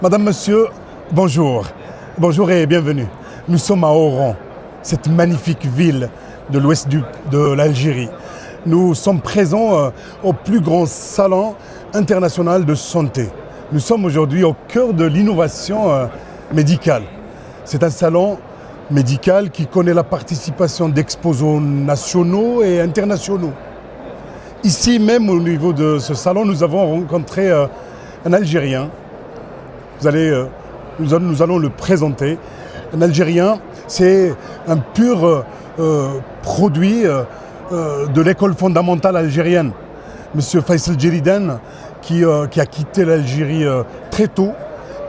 Madame, Monsieur, bonjour. Bonjour et bienvenue. Nous sommes à Oran, cette magnifique ville de l'ouest de l'Algérie. Nous sommes présents au plus grand salon international de santé. Nous sommes aujourd'hui au cœur de l'innovation médicale. C'est un salon médical qui connaît la participation d'exposants nationaux et internationaux. Ici même, au niveau de ce salon, nous avons rencontré un Algérien. Nous allons le présenter. Un Algérien, c'est un pur produit de l'école fondamentale algérienne. Monsieur Faisal Djeridan, qui a quitté l'Algérie très tôt.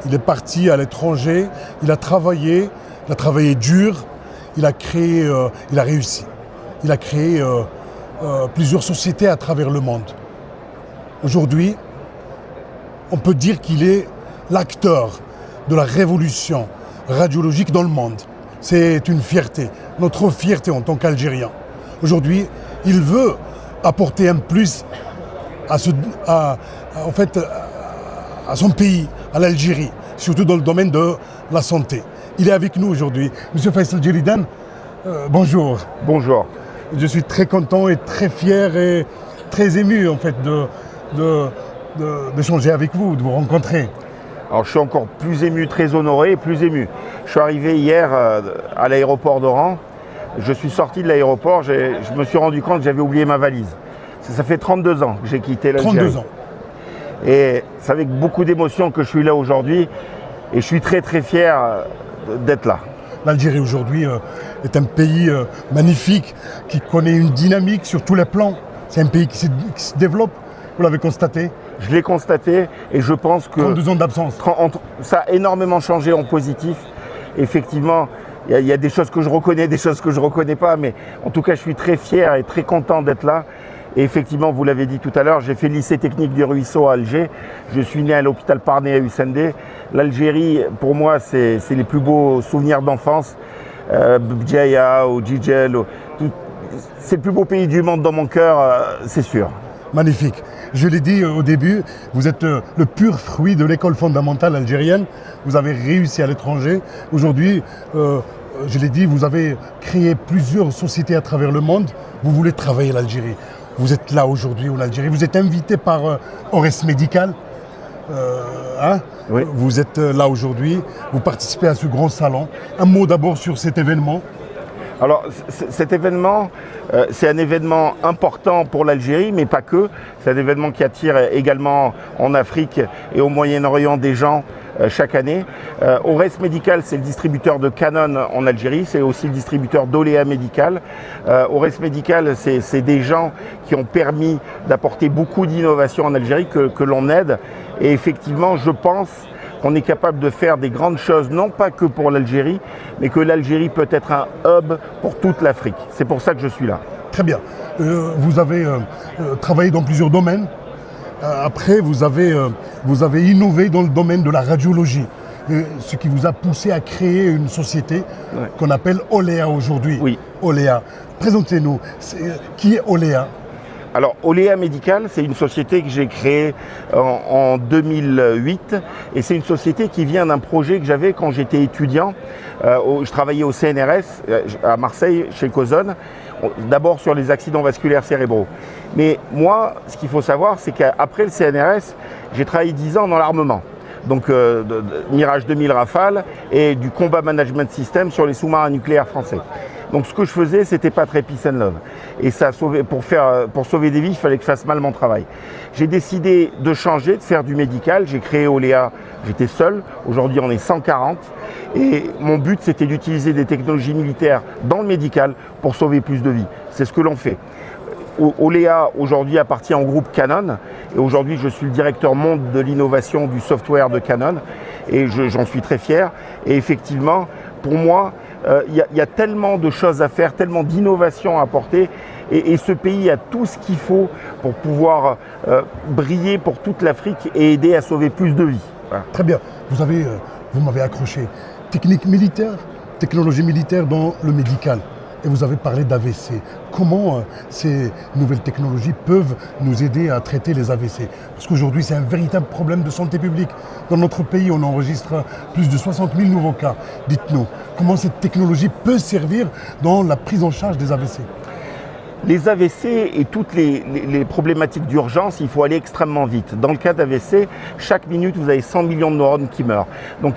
Il est parti à l'étranger, il a travaillé dur, il a réussi. Il a créé plusieurs sociétés à travers le monde. Aujourd'hui, on peut dire qu'il est l'acteur de la révolution radiologique dans le monde. C'est une fierté, notre fierté en tant qu'Algérien. Aujourd'hui, il veut apporter un plus à son pays, à l'Algérie, surtout dans le domaine de la santé. Il est avec nous aujourd'hui. Monsieur Faisal Djeridan, bonjour. Bonjour. Je suis très content et très fier et très ému en fait d'échanger avec vous, de vous rencontrer. Alors je suis encore plus ému, très honoré et plus ému. Je suis arrivé hier à l'aéroport d'Oran. Je suis sorti de l'aéroport, je me suis rendu compte que j'avais oublié ma valise. Ça fait 32 ans que j'ai quitté l'Algérie. 32 ans. Et c'est avec beaucoup d'émotion que je suis là aujourd'hui. Et je suis très très fier d'être là. L'Algérie aujourd'hui est un pays magnifique, qui connaît une dynamique sur tous les plans. C'est un pays qui se développe, vous l'avez constaté. Je l'ai constaté et je pense que 32 ans d'absence. Ça a énormément changé en positif. Effectivement, il y a des choses que je reconnais, des choses que je ne reconnais pas, mais en tout cas, je suis très fier et très content d'être là. Et effectivement, vous l'avez dit tout à l'heure, j'ai fait le lycée technique du Ruisseau à Alger. Je suis né à l'hôpital Parnay à Hussein-D. L'Algérie, pour moi, c'est les plus beaux souvenirs d'enfance. Bdjaya ou Djidjel, c'est le plus beau pays du monde dans mon cœur, c'est sûr. Magnifique. Je l'ai dit au début, vous êtes le pur fruit de l'école fondamentale algérienne. Vous avez réussi à l'étranger. Aujourd'hui, je l'ai dit, vous avez créé plusieurs sociétés à travers le monde. Vous voulez travailler l'Algérie. Vous êtes là aujourd'hui en Algérie. Vous êtes invité par Ores Medical. Oui. Vous êtes là aujourd'hui. Vous participez à ce grand salon. Un mot d'abord sur cet événement. Alors cet événement, c'est un événement important pour l'Algérie, mais pas que. C'est un événement qui attire également en Afrique et au Moyen-Orient des gens chaque année. Ores Medical, c'est le distributeur de Canon en Algérie, c'est aussi le distributeur d'Olea Medical. Ores Medical, c'est des gens qui ont permis d'apporter beaucoup d'innovations en Algérie que l'on aide. Et effectivement, je pense qu'on est capable de faire des grandes choses, non pas que pour l'Algérie, mais que l'Algérie peut être un hub pour toute l'Afrique. C'est pour ça que je suis là. Très bien. Vous avez travaillé dans plusieurs domaines. Après, vous avez innové dans le domaine de la radiologie, ce qui vous a poussé à créer une société qu'on appelle Olea aujourd'hui. Oui. Olea. Présentez-nous. Qui est Olea ? Alors, Olea Medical, c'est une société que j'ai créée en 2008 et c'est une société qui vient d'un projet que j'avais quand j'étais étudiant. Je travaillais au CNRS à Marseille, chez Cozone, d'abord sur les accidents vasculaires cérébraux. Mais moi, ce qu'il faut savoir, c'est qu'après le CNRS, j'ai travaillé 10 ans dans l'armement. Donc Mirage 2000 Rafale et du combat management system sur les sous-marins nucléaires français. Donc ce que je faisais, c'était pas très peace and love. Et pour sauver des vies, il fallait que je fasse mal mon travail. J'ai décidé de changer, de faire du médical. J'ai créé Olea, j'étais seul. Aujourd'hui, on est 140. Et mon but, c'était d'utiliser des technologies militaires dans le médical pour sauver plus de vies. C'est ce que l'on fait. Olea, aujourd'hui, appartient au groupe Canon. Et aujourd'hui, je suis le directeur monde de l'innovation du software de Canon. Et j'en suis très fier. Et effectivement, pour moi, il y a tellement de choses à faire, tellement d'innovations à apporter. Et ce pays a tout ce qu'il faut pour pouvoir briller pour toute l'Afrique et aider à sauver plus de vies. Voilà. Très bien. Vous m'avez accroché. Technique militaire, technologie militaire dans le médical. et vous avez parlé d'AVC. Comment ces nouvelles technologies peuvent nous aider à traiter les AVC? Parce qu'aujourd'hui, c'est un véritable problème de santé publique. Dans notre pays, on enregistre plus de 60 000 nouveaux cas. Dites-nous, comment cette technologie peut servir dans la prise en charge des AVC? Les AVC et toutes les problématiques d'urgence, il faut aller extrêmement vite. Dans le cas d'AVC, chaque minute, vous avez 100 millions de neurones qui meurent. Donc,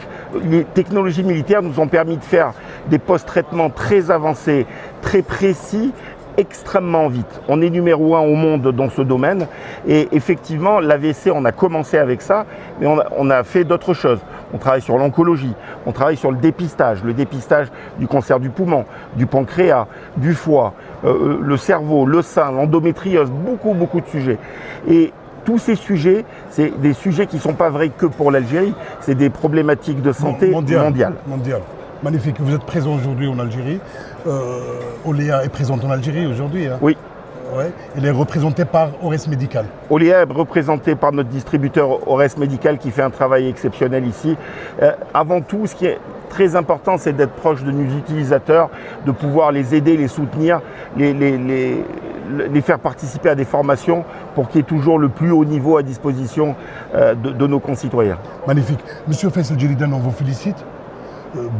les technologies militaires nous ont permis de faire des post-traitements très avancés, très précis, extrêmement vite. On est numéro 1 au monde dans ce domaine et effectivement l'AVC, on a commencé avec ça, mais on a fait d'autres choses. On travaille sur l'oncologie, on travaille sur le dépistage du cancer du poumon, du pancréas, du foie, le cerveau, le sein, l'endométriose, beaucoup de sujets. Et tous ces sujets, c'est des sujets qui ne sont pas vrais que pour l'Algérie, c'est des problématiques de santé mondiales. Magnifique. Vous êtes présent aujourd'hui en Algérie. Oléa est présente en Algérie aujourd'hui. Hein. Oui. Ouais. Elle est représentée par Ores Medical. Oléa est représentée par notre distributeur Ores Medical qui fait un travail exceptionnel ici. Avant tout, ce qui est très important, c'est d'être proche de nos utilisateurs, de pouvoir les aider, les soutenir, les faire participer à des formations pour qu'il y ait toujours le plus haut niveau à disposition de nos concitoyens. Magnifique. Monsieur Faisal Djeridan, on vous félicite.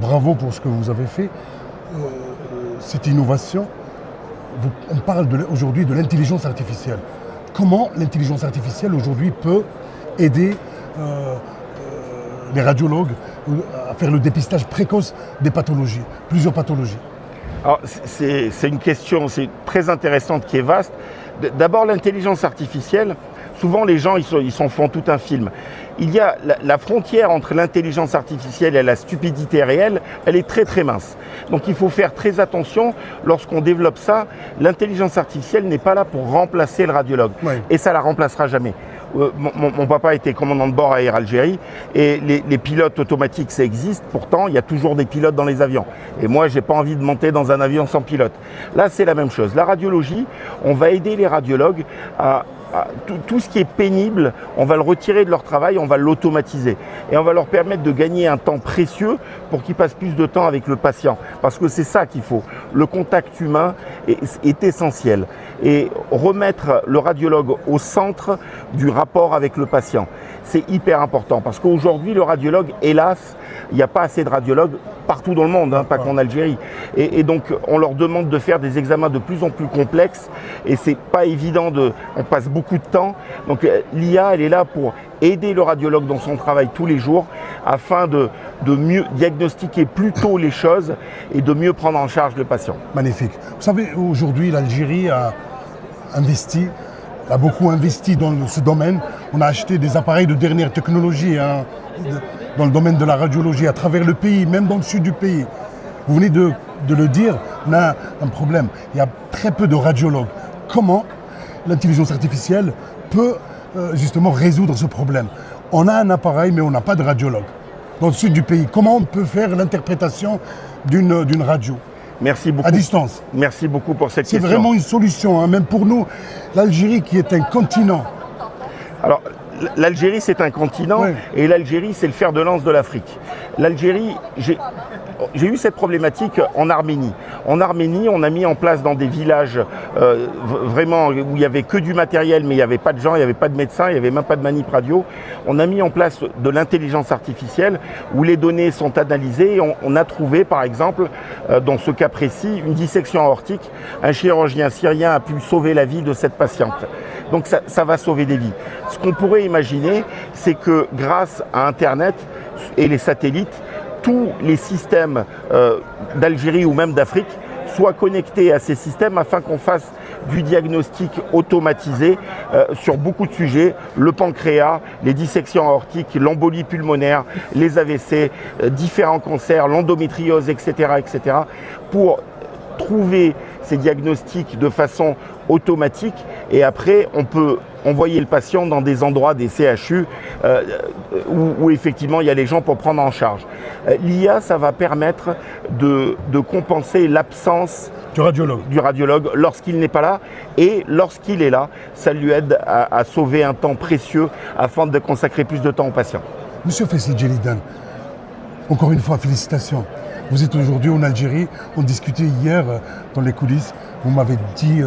Bravo pour ce que vous avez fait. Cette innovation, on parle aujourd'hui de l'intelligence artificielle. Comment l'intelligence artificielle aujourd'hui peut aider les radiologues à faire le dépistage précoce des pathologies, plusieurs pathologies? Alors, c'est une question très intéressante qui est vaste. D'abord, l'intelligence artificielle, souvent les gens ils s'en font tout un film. Il y a la frontière entre l'intelligence artificielle et la stupidité réelle, elle est très mince. Donc il faut faire très attention lorsqu'on développe ça. L'intelligence artificielle n'est pas là pour remplacer le radiologue. Oui. Et ça ne la remplacera jamais. Mon papa était commandant de bord à Air Algérie et les pilotes automatiques, ça existe. Pourtant, il y a toujours des pilotes dans les avions. Et moi, je n'ai pas envie de monter dans un avion sans pilote. Là, c'est la même chose. La radiologie, on va aider les radiologues à tout ce qui est pénible, on va le retirer de leur travail, on va l'automatiser. Et on va leur permettre de gagner un temps précieux pour qu'ils passent plus de temps avec le patient. Parce que c'est ça qu'il faut. Le contact humain est essentiel. Et remettre le radiologue au centre du rapport avec le patient, c'est hyper important. Parce qu'aujourd'hui, le radiologue, hélas, il n'y a pas assez de radiologues partout dans le monde, hein, pas qu'en Algérie. Et donc, on leur demande de faire des examens de plus en plus complexes et c'est pas évident on passe beaucoup de temps. Donc, l'IA, elle est là pour aider le radiologue dans son travail tous les jours afin de mieux diagnostiquer plus tôt les choses et de mieux prendre en charge le patient. Magnifique. Vous savez, aujourd'hui, l'Algérie a beaucoup investi dans ce domaine. On a acheté des appareils de dernière technologie dans le domaine de la radiologie à travers le pays, même dans le sud du pays. Vous venez de le dire, on a un problème. Il y a très peu de radiologues. Comment l'intelligence artificielle peut justement résoudre ce problème? On a un appareil, mais on n'a pas de radiologue. Dans le sud du pays, comment on peut faire l'interprétation d'une radio? Merci beaucoup. À distance. Merci beaucoup pour cette question. C'est vraiment une solution, hein, même pour nous. L'Algérie qui est un continent. Alors, l'Algérie c'est un continent, oui. Et l'Algérie c'est le fer de lance de l'Afrique. L'Algérie, j'ai eu cette problématique en Arménie. En Arménie, on a mis en place dans des villages vraiment où il n'y avait que du matériel, mais il n'y avait pas de gens, il n'y avait pas de médecins, il n'y avait même pas de manip radio. On a mis en place de l'intelligence artificielle où les données sont analysées. Et on a trouvé, par exemple, dans ce cas précis, une dissection aortique. Un chirurgien syrien a pu sauver la vie de cette patiente. Donc ça va sauver des vies. Ce qu'on pourrait imaginer, c'est que grâce à Internet et les satellites, tous les systèmes d'Algérie ou même d'Afrique soient connectés à ces systèmes afin qu'on fasse du diagnostic automatisé sur beaucoup de sujets, le pancréas, les dissections aortiques, l'embolie pulmonaire, les AVC, différents cancers, l'endométriose, etc., pour trouver ces diagnostics de façon automatique et après on peut envoyer le patient dans des endroits, des CHU où effectivement il y a les gens pour prendre en charge. L'IA, ça va permettre de compenser l'absence du radiologue lorsqu'il n'est pas là et lorsqu'il est là, ça lui aide à sauver un temps précieux afin de consacrer plus de temps au patient. Monsieur Faisal Djeridan, encore une fois, félicitations. Vous êtes aujourd'hui en Algérie. On discutait hier dans les coulisses. Vous m'avez dit,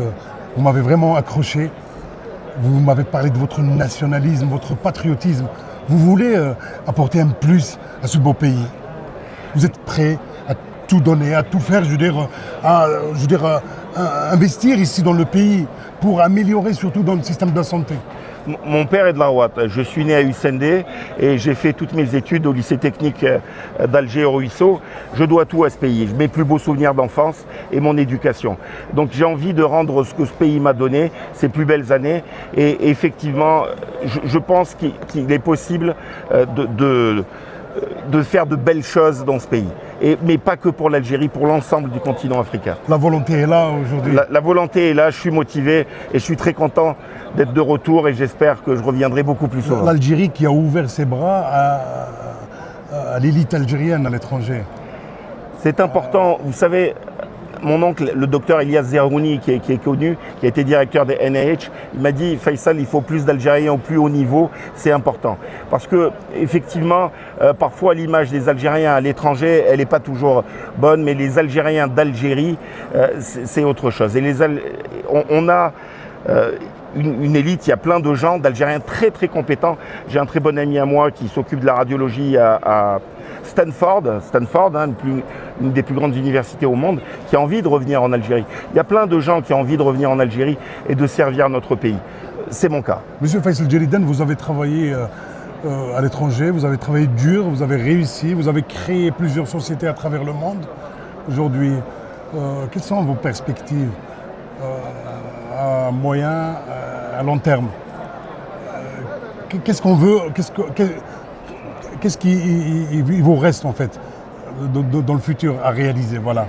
vous m'avez vraiment accroché. Vous m'avez parlé de votre nationalisme, votre patriotisme. Vous voulez apporter un plus à ce beau pays. Vous êtes prêt à tout donner, à tout faire, à investir ici dans le pays pour améliorer surtout dans le système de la santé. Mon père est de la Ouatt. Je suis né à Hussein-D et j'ai fait toutes mes études au lycée technique d'Alger au Ruisseau. Je dois tout à ce pays. Mes plus beaux souvenirs d'enfance et mon éducation. Donc j'ai envie de rendre ce que ce pays m'a donné, ses plus belles années. Et effectivement, je pense qu'il est possible de faire de belles choses dans ce pays. Mais pas que pour l'Algérie, pour l'ensemble du continent africain. La volonté est là aujourd'hui. La volonté est là, je suis motivé et je suis très content d'être de retour et j'espère que je reviendrai beaucoup plus souvent. L'Algérie qui a ouvert ses bras à l'élite algérienne à l'étranger. C'est important, vous savez, mon oncle, le docteur Elias Zerouni, qui est connu, qui a été directeur des NIH, il m'a dit, Faisal, il faut plus d'Algériens au plus haut niveau, c'est important. Parce que, effectivement, parfois l'image des Algériens à l'étranger, elle n'est pas toujours bonne, mais les Algériens d'Algérie, c'est autre chose. Et on a une élite, il y a plein de gens, d'Algériens très très compétents. J'ai un très bon ami à moi qui s'occupe de la radiologie à Stanford, une des plus grandes universités au monde, qui a envie de revenir en Algérie. Il y a plein de gens qui ont envie de revenir en Algérie et de servir notre pays. C'est mon cas. Monsieur Faisal Djeridan, vous avez travaillé à l'étranger, vous avez travaillé dur, vous avez réussi, vous avez créé plusieurs sociétés à travers le monde. Aujourd'hui, quelles sont vos perspectives à moyen, à long terme? Qu'est-ce qu'on veut, qu'est-ce qui vous reste en fait dans le futur à réaliser, voilà.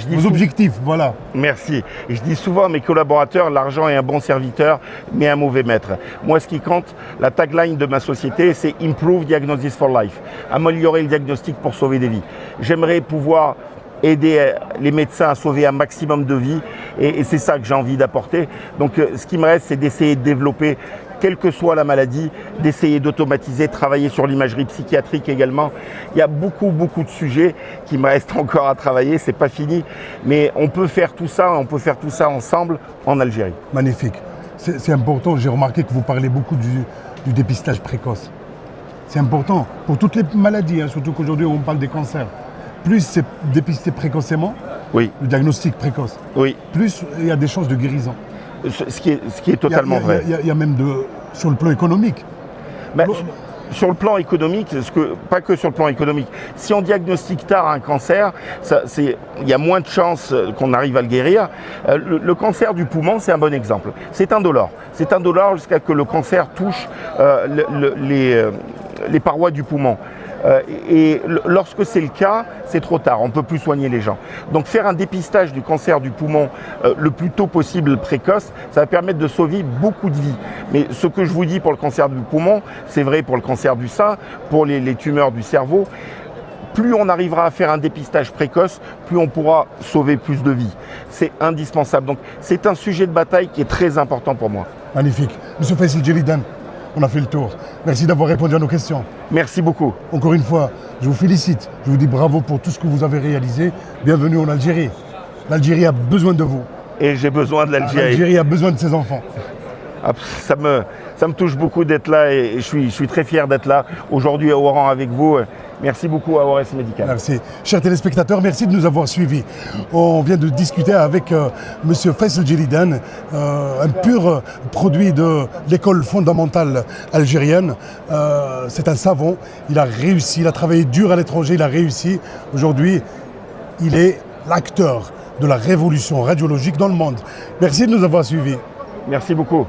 Vos objectifs, voilà. Merci. Je dis souvent à mes collaborateurs, l'argent est un bon serviteur, mais un mauvais maître. Moi, ce qui compte, la tagline de ma société, c'est Improve Diagnosis for Life. Améliorer le diagnostic pour sauver des vies. J'aimerais pouvoir aider les médecins à sauver un maximum de vies et c'est ça que j'ai envie d'apporter. Donc ce qui me reste, c'est d'essayer de développer, quelle que soit la maladie, d'essayer d'automatiser, travailler sur l'imagerie psychiatrique également. Il y a beaucoup de sujets qui me restent encore à travailler, c'est pas fini, mais on peut faire tout ça ensemble en Algérie. Magnifique. C'est important, j'ai remarqué que vous parlez beaucoup du dépistage précoce. C'est important pour toutes les maladies, hein, surtout qu'aujourd'hui on parle des cancers. Plus c'est dépisté précocement, oui. Le diagnostic précoce, oui. Plus il y a des chances de guérison. Ce qui est totalement vrai. Il y a même sur le plan économique. Ben, sur le plan économique, pas que sur le plan économique. Si on diagnostique tard un cancer, il y a moins de chances qu'on arrive à le guérir. Le cancer du poumon, c'est un bon exemple. C'est indolore. C'est indolore jusqu'à ce que le cancer touche les parois du poumon. Et lorsque c'est le cas, c'est trop tard, on ne peut plus soigner les gens. Donc faire un dépistage du cancer du poumon le plus tôt possible, précoce, ça va permettre de sauver beaucoup de vies. Mais ce que je vous dis pour le cancer du poumon, c'est vrai pour le cancer du sein, pour les tumeurs du cerveau. Plus on arrivera à faire un dépistage précoce, plus on pourra sauver plus de vies. C'est indispensable. Donc c'est un sujet de bataille qui est très important pour moi. Magnifique. Monsieur Faisal Djeridan, on a fait le tour. Merci d'avoir répondu à nos questions. Merci beaucoup. Encore une fois, je vous félicite. Je vous dis bravo pour tout ce que vous avez réalisé. Bienvenue en Algérie. L'Algérie a besoin de vous. Et j'ai besoin de l'Algérie. L'Algérie a besoin de ses enfants. Ça me touche beaucoup d'être là et je suis très fier d'être là aujourd'hui à Oran avec vous. Merci beaucoup à ORS Médical. Merci. Chers téléspectateurs, merci de nous avoir suivis. On vient de discuter avec Monsieur Faisal Djeridan, un pur produit de l'école fondamentale algérienne. C'est un savant, il a réussi, il a travaillé dur à l'étranger, il a réussi. Aujourd'hui, il est l'acteur de la révolution radiologique dans le monde. Merci de nous avoir suivis. Merci beaucoup.